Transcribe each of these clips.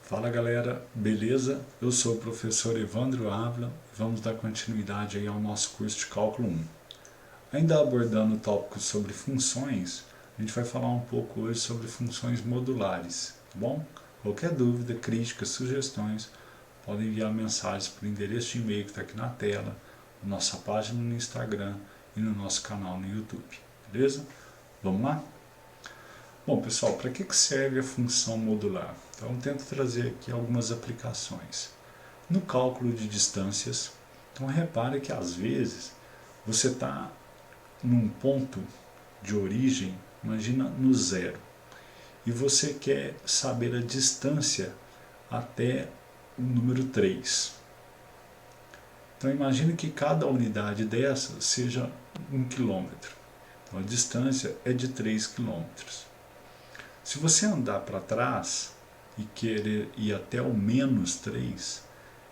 Fala galera, beleza? Eu sou o professor Evandro Ávila e vamos dar continuidade aí ao nosso curso de Cálculo 1. Ainda abordando tópicos sobre funções, a gente vai falar um pouco hoje sobre funções modulares, tá bom? Qualquer dúvida, críticas, sugestões, podem enviar mensagens para o endereço de e-mail que está aqui na tela, na nossa página no Instagram e no nosso canal no YouTube, beleza? Vamos lá? Bom pessoal, para que serve a função modular? Então eu tento trazer aqui algumas aplicações. No cálculo de distâncias, então repare que às vezes você está num ponto de origem, imagina no zero, e você quer saber a distância até o número 3. Então imagine que cada unidade dessa seja 1 quilômetro. Então a distância é de 3 quilômetros. Se você andar para trás e querer ir até o menos 3,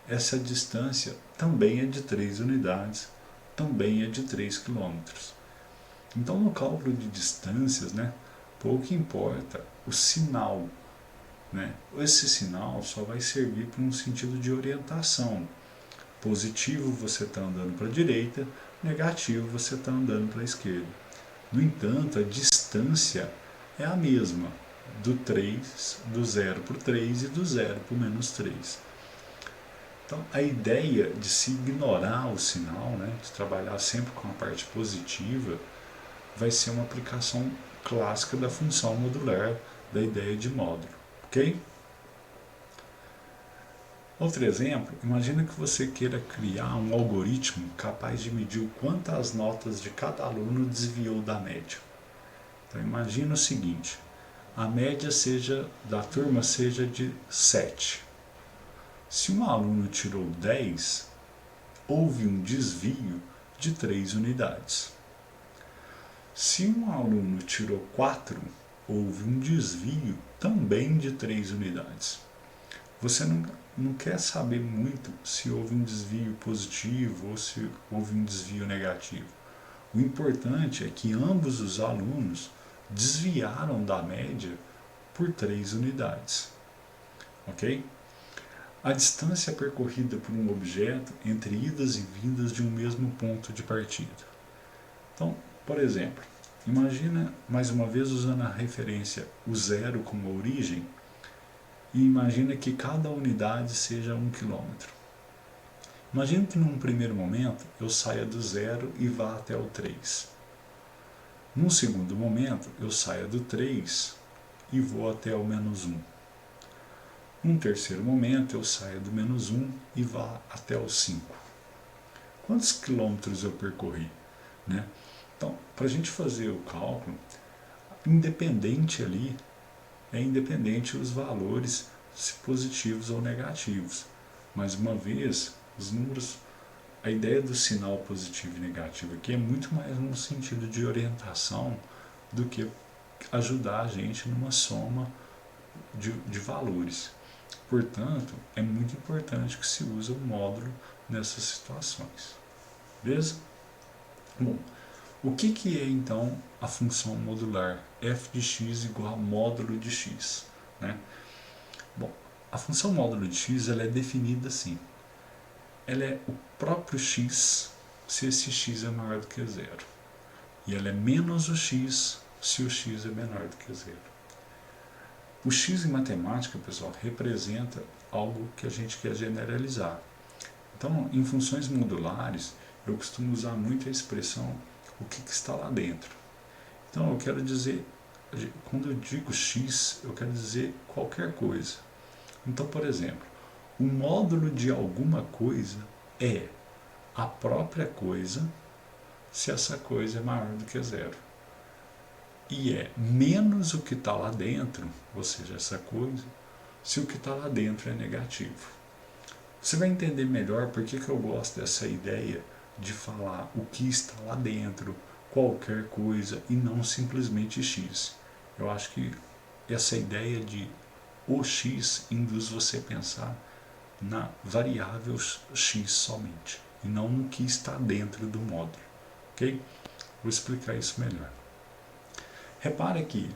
essa distância também é de 3 unidades, também é de 3 quilômetros. Então no cálculo de distâncias, pouco importa o sinal. Esse sinal só vai servir para um sentido de orientação. Positivo você está andando para a direita, negativo você está andando para a esquerda. No entanto, a distância é a mesma, do 0 para o 3 e do 0 para o menos 3. Então, a ideia de se ignorar o sinal, de trabalhar sempre com a parte positiva, vai ser uma aplicação clássica da função modular, da ideia de módulo, ok? Outro exemplo, imagina que você queira criar um algoritmo capaz de medir o quanto as notas de cada aluno desviou da média. Então imagina o seguinte, a média da turma seja de 7. Se um aluno tirou 10, houve um desvio de 3 unidades. Se um aluno tirou 4, houve um desvio também de 3 unidades. Você não quer saber muito se houve um desvio positivo ou se houve um desvio negativo. O importante é que ambos os alunos desviaram da média por 3 unidades. Ok? A distância percorrida por um objeto entre idas e vindas de um mesmo ponto de partida. Então, por exemplo, imagina mais uma vez usando a referência o zero como origem, e imagina que cada unidade seja 1 quilômetro. Imagina que num primeiro momento eu saia do 0 e vá até o 3. Num segundo momento eu saia do 3 e vou até o menos 1. Num terceiro momento eu saia do menos 1 e vá até o 5. Quantos quilômetros eu percorri? Então, para a gente fazer o cálculo, independente os valores, se positivos ou negativos. Mais uma vez, os números, a ideia do sinal positivo e negativo aqui é muito mais no sentido de orientação do que ajudar a gente numa soma de valores. Portanto, é muito importante que se use o módulo nessas situações. Beleza? Bom, o que é então a função modular? F de x igual a módulo de x. Bom, a função módulo de x ela é definida assim. Ela é o próprio x se esse x é maior do que zero. E ela é menos o x se o x é menor do que zero. O x em matemática, pessoal, representa algo que a gente quer generalizar. Então, em funções modulares, eu costumo usar muito a expressão o que está lá dentro. Então, eu quero dizer, quando eu digo x, eu quero dizer qualquer coisa. Então, por exemplo, o módulo de alguma coisa é a própria coisa se essa coisa é maior do que zero. E é menos o que está lá dentro, ou seja, essa coisa, se o que está lá dentro é negativo. Você vai entender melhor por que eu gosto dessa ideia de falar o que está lá dentro, qualquer coisa, e não simplesmente x. Eu acho que essa ideia de o x induz você a pensar na variável x somente, e não no que está dentro do módulo. Ok? Vou explicar isso melhor. Repare que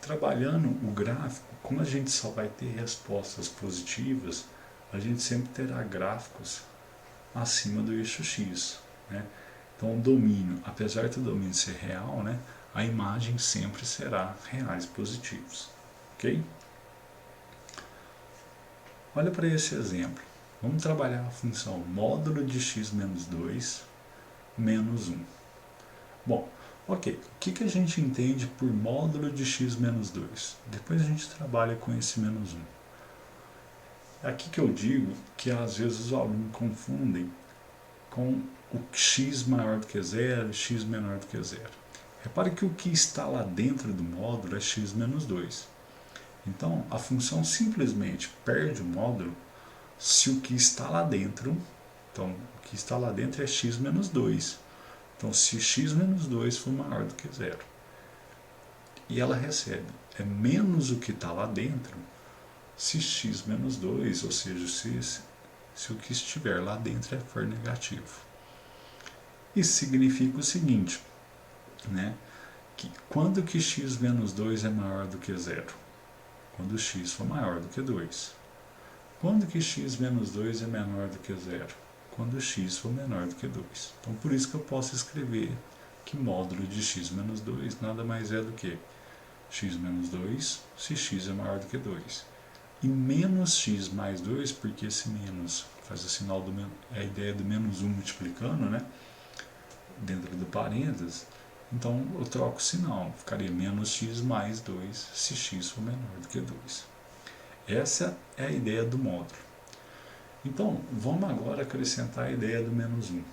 Trabalhando o gráfico, como a gente só vai ter respostas positivas, a gente sempre terá gráficos acima do eixo X, né? Então o domínio, apesar do domínio ser real, né, a imagem sempre será reais positivos, ok? Olha para esse exemplo. Vamos trabalhar a função módulo de x menos 2 menos 1. Bom, ok, o que a gente entende por módulo de x menos 2? Depois a gente trabalha com esse menos 1. É aqui que eu digo que às vezes os alunos confundem com o x maior do que zero e x menor do que zero. Repare que o que está lá dentro do módulo é x menos 2. Então, a função simplesmente perde o módulo se o que está lá dentro, então, o que está lá dentro é x menos 2. Então, se x menos 2 for maior do que zero. E ela recebe menos o que está lá dentro se x menos 2, ou seja, se o que estiver lá dentro for negativo. Isso significa o seguinte, né, que quando que x menos 2 é maior do que zero? Quando x for maior do que 2. Quando que x menos 2 é menor do que zero? Quando x for menor do que 2. Então, por isso que eu posso escrever que módulo de x menos 2 nada mais é do que x menos 2 se x é maior do que 2. E menos x mais 2, porque esse menos faz o sinal do menos, é a ideia do menos 1 multiplicando, né? Dentro do parênteses. Então eu troco o sinal, ficaria menos x mais 2 se x for menor do que 2. Essa é a ideia do módulo. Então vamos agora acrescentar a ideia do menos 1.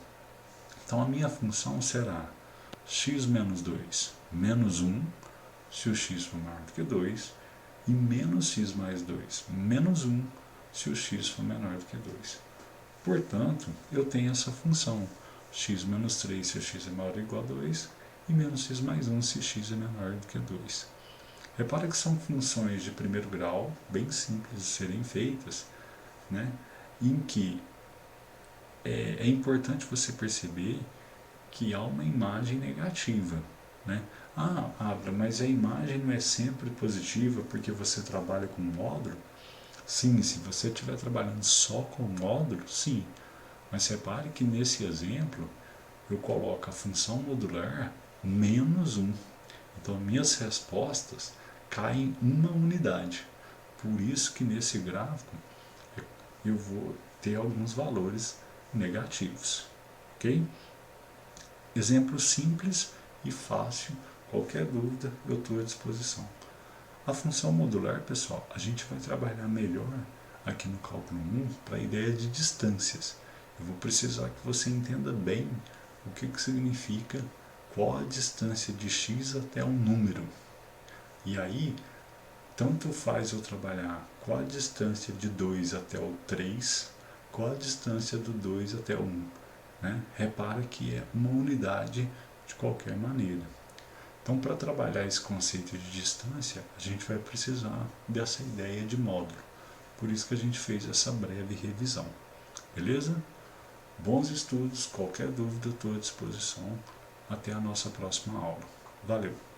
Então a minha função será x menos 2 menos 1 se o x for maior do que 2 e menos x mais 2 menos 1 se o x for menor do que 2. Portanto, eu tenho essa função x menos 3 se o x é maior ou igual a 2 e menos x mais 1 se x é menor do que 2. Repara que são funções de primeiro grau, bem simples de serem feitas, né? Em que é importante você perceber que há uma imagem negativa, né? Abra, mas a imagem não é sempre positiva porque você trabalha com módulo? Sim, se você estiver trabalhando só com módulo, sim. Mas repare que nesse exemplo eu coloco a função modular menos 1. Então minhas respostas caem uma unidade. Por isso que nesse gráfico eu vou ter alguns valores negativos. Ok? Exemplo simples e fácil. Qualquer dúvida eu estou à disposição. A função modular, pessoal, a gente vai trabalhar melhor aqui no cálculo 1 para a ideia de distâncias. Eu vou precisar que você entenda bem o que significa qual a distância de x até um número. E aí, tanto faz eu trabalhar qual a distância de 2 até o 3, qual a distância do 2 até o 1. Né? Repara que é uma unidade de qualquer maneira. Então, para trabalhar esse conceito de distância, a gente vai precisar dessa ideia de módulo. Por isso que a gente fez essa breve revisão. Beleza? Bons estudos, qualquer dúvida estou à disposição. Até a nossa próxima aula. Valeu!